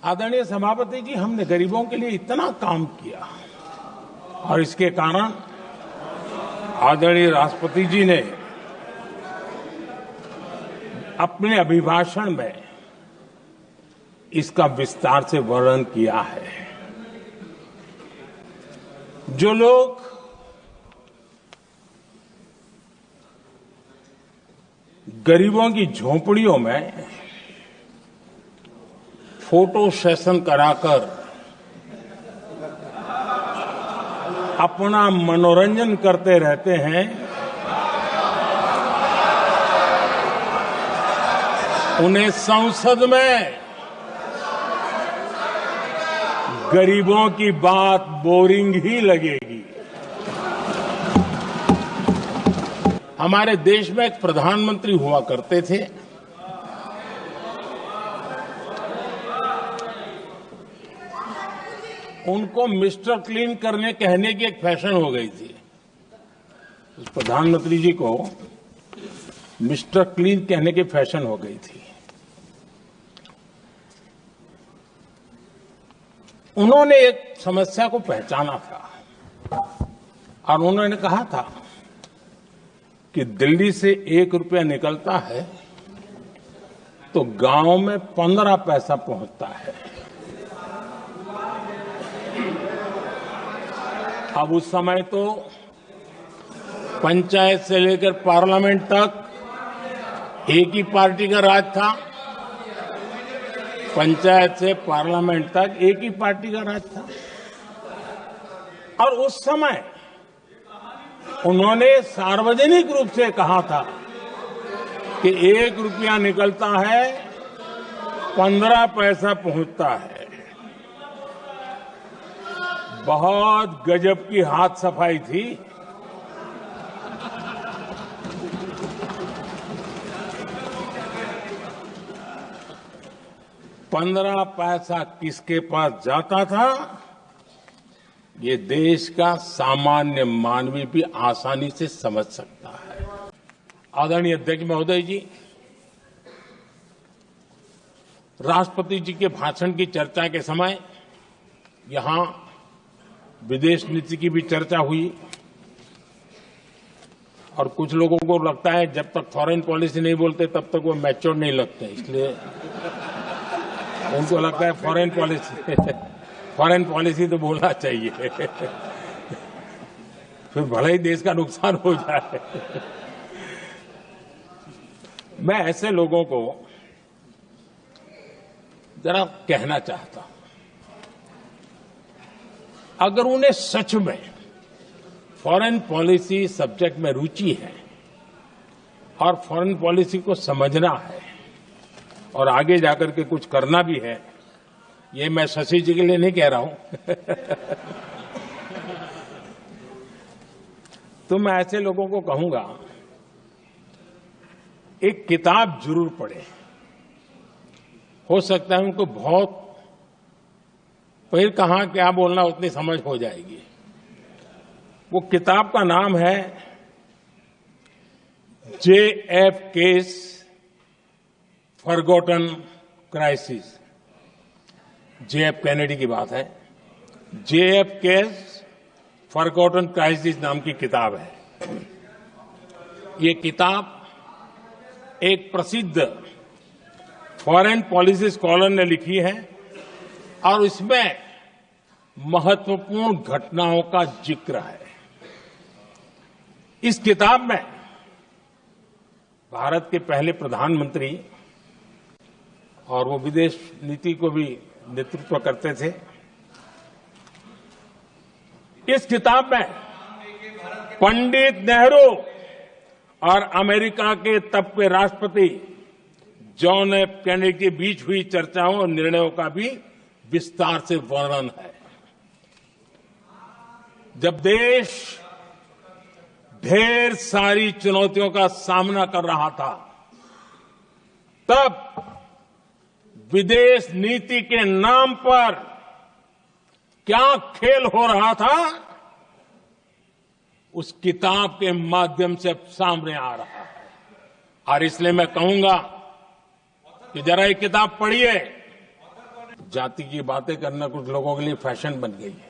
आदरणीय सभापति जी, हमने गरीबों के लिए इतना काम किया और इसके कारण आदरणीय राष्ट्रपति जी ने अपने अभिभाषण में इसका विस्तार से वर्णन किया है। जो लोग गरीबों की झोपड़ियों में फोटो सेशन कराकर अपना मनोरंजन करते रहते हैं, उन्हें संसद में गरीबों की बात बोरिंग ही लगेगी। हमारे देश में एक प्रधानमंत्री हुआ करते थे, उनको मिस्टर क्लीन करने कहने की एक फैशन हो गई थी। उस प्रधानमंत्री जी को मिस्टर क्लीन कहने की फैशन हो गई थी। उन्होंने एक समस्या को पहचाना था और उन्होंने कहा था कि दिल्ली से 1 रुपया निकलता है तो गांव में 15 पैसा पहुंचता है। अब उस समय तो पंचायत से लेकर पार्लियामेंट तक एक ही पार्टी का राज था। पंचायत से पार्लियामेंट तक एक ही पार्टी का राज था और उस समय उन्होंने सार्वजनिक रूप से कहा था कि 1 रुपया निकलता है 15 पैसा पहुंचता है। बहुत गजब की हाथ सफाई थी। पंद्रह पैसा किसके पास जाता था, ये देश का सामान्य मानवी भी आसानी से समझ सकता है। आदरणीय अध्यक्ष महोदय जी, राष्ट्रपति जी के भाषण की चर्चा के समय यहां विदेश नीति की भी चर्चा हुई और कुछ लोगों को लगता है जब तक फॉरेन पॉलिसी नहीं बोलते तब तक वो मैच्योर नहीं लगते, इसलिए उनको लगता है फॉरेन पॉलिसी तो बोलना चाहिए फिर भले ही देश का नुकसान हो जाए। मैं ऐसे लोगों को जरा कहना चाहता हूं, अगर उन्हें सच में फॉरेन पॉलिसी सब्जेक्ट में रुचि है और फॉरेन पॉलिसी को समझना है और आगे जाकर के कुछ करना भी है, ये मैं शशि जी के लिए नहीं कह रहा हूं तो मैं ऐसे लोगों को कहूंगा एक किताब जरूर पढ़ें। हो सकता है उनको बहुत फिर कहां क्या बोलना उतनी समझ हो जाएगी। वो किताब का नाम है JF case forgotten crisis. JF Kennedy की बात है। JF केस फॉरगॉटन क्राइसिस नाम की किताब है। ये किताब एक प्रसिद्ध फॉरेन पॉलिसी स्कॉलर ने लिखी है और इसमें महत्वपूर्ण घटनाओं का जिक्र है। इस किताब में भारत के पहले प्रधानमंत्री और वो विदेश नीति को भी नेतृत्व करते थे। इस किताब में पंडित नेहरू और अमेरिका के तब के राष्ट्रपति जॉन एफ कैनेडी के बीच हुई चर्चाओं और निर्णयों का भी विस्तार से वर्णन है। जब देश ढेर सारी चुनौतियों का सामना कर रहा था, तब विदेश नीति के नाम पर क्या खेल हो रहा था, उस किताब के माध्यम से सामने आ रहा है। और इसलिए मैं कहूंगा कि जरा ये किताब पढ़िए। जाति की बातें करना कुछ लोगों के लिए फैशन बन गई है।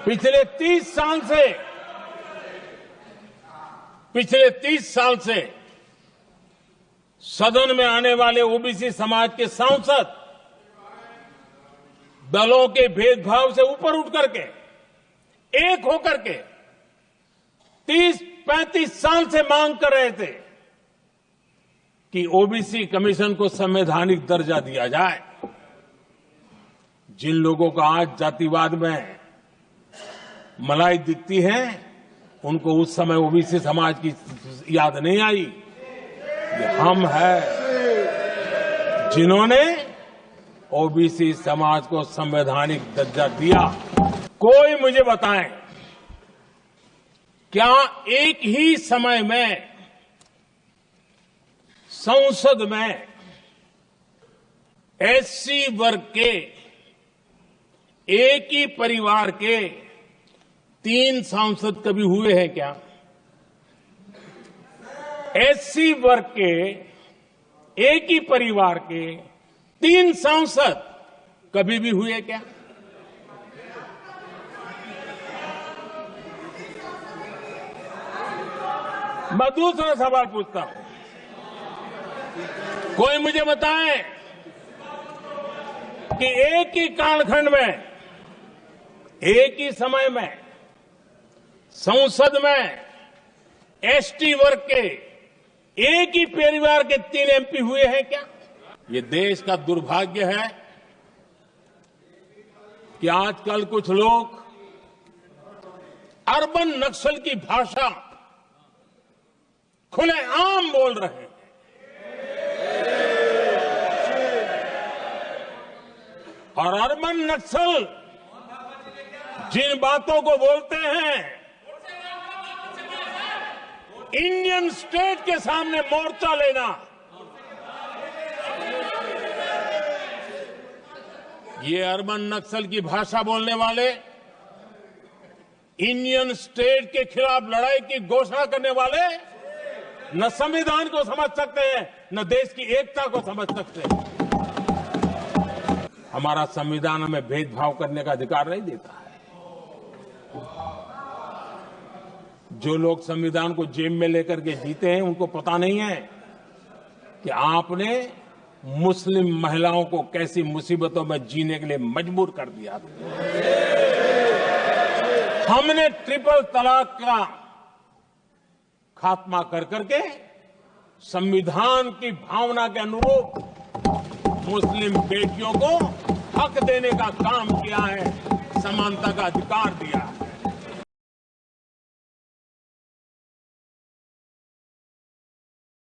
पिछले 30 साल से सदन में आने वाले ओबीसी समाज के सांसद दलों के भेदभाव से ऊपर उठ करके एक होकर के 30-35 साल से मांग कर रहे थे कि ओबीसी कमीशन को संवैधानिक दर्जा दिया जाए। जिन लोगों को आज जातिवाद में मलाई दिखती है, उनको उस समय ओबीसी समाज की याद नहीं आई। ये हम हैं जिन्होंने ओबीसी समाज को संवैधानिक दर्जा दिया। कोई मुझे बताएं, क्या एक ही समय में संसद में एससी वर्ग के एक ही परिवार के 3 सांसद कभी हुए हैं क्या? एससी वर्ग के एक ही परिवार के 3 सांसद कभी भी हुए क्या? मैं दूसरा सवाल पूछता हूं, कोई मुझे बताए कि एक ही कालखंड में, एक ही समय में संसद में एसटी वर्ग के एक ही परिवार के 3 एमपी हुए हैं क्या? ये देश का दुर्भाग्य है कि आजकल कुछ लोग अर्बन नक्सल की भाषा खुलेआम बोल रहे हैं। और अर्बन नक्सल जिन बातों को बोलते हैं, इंडियन स्टेट के सामने मोर्चा लेना, ये अर्बन नक्सल की भाषा बोलने वाले इंडियन स्टेट के खिलाफ लड़ाई की घोषणा करने वाले न संविधान को समझ सकते हैं, न देश की एकता को समझ सकते हैं। हमारा संविधान हमें भेदभाव करने का अधिकार नहीं देता है। जो लोग संविधान को जेब में लेकर के जीते हैं, उनको पता नहीं है कि आपने मुस्लिम महिलाओं को कैसी मुसीबतों में जीने के लिए मजबूर कर दिया था। हमने ट्रिपल तलाक का खात्मा कर करके संविधान की भावना के अनुरूप मुस्लिम बेटियों को हक देने का काम किया है, समानता का अधिकार दिया है।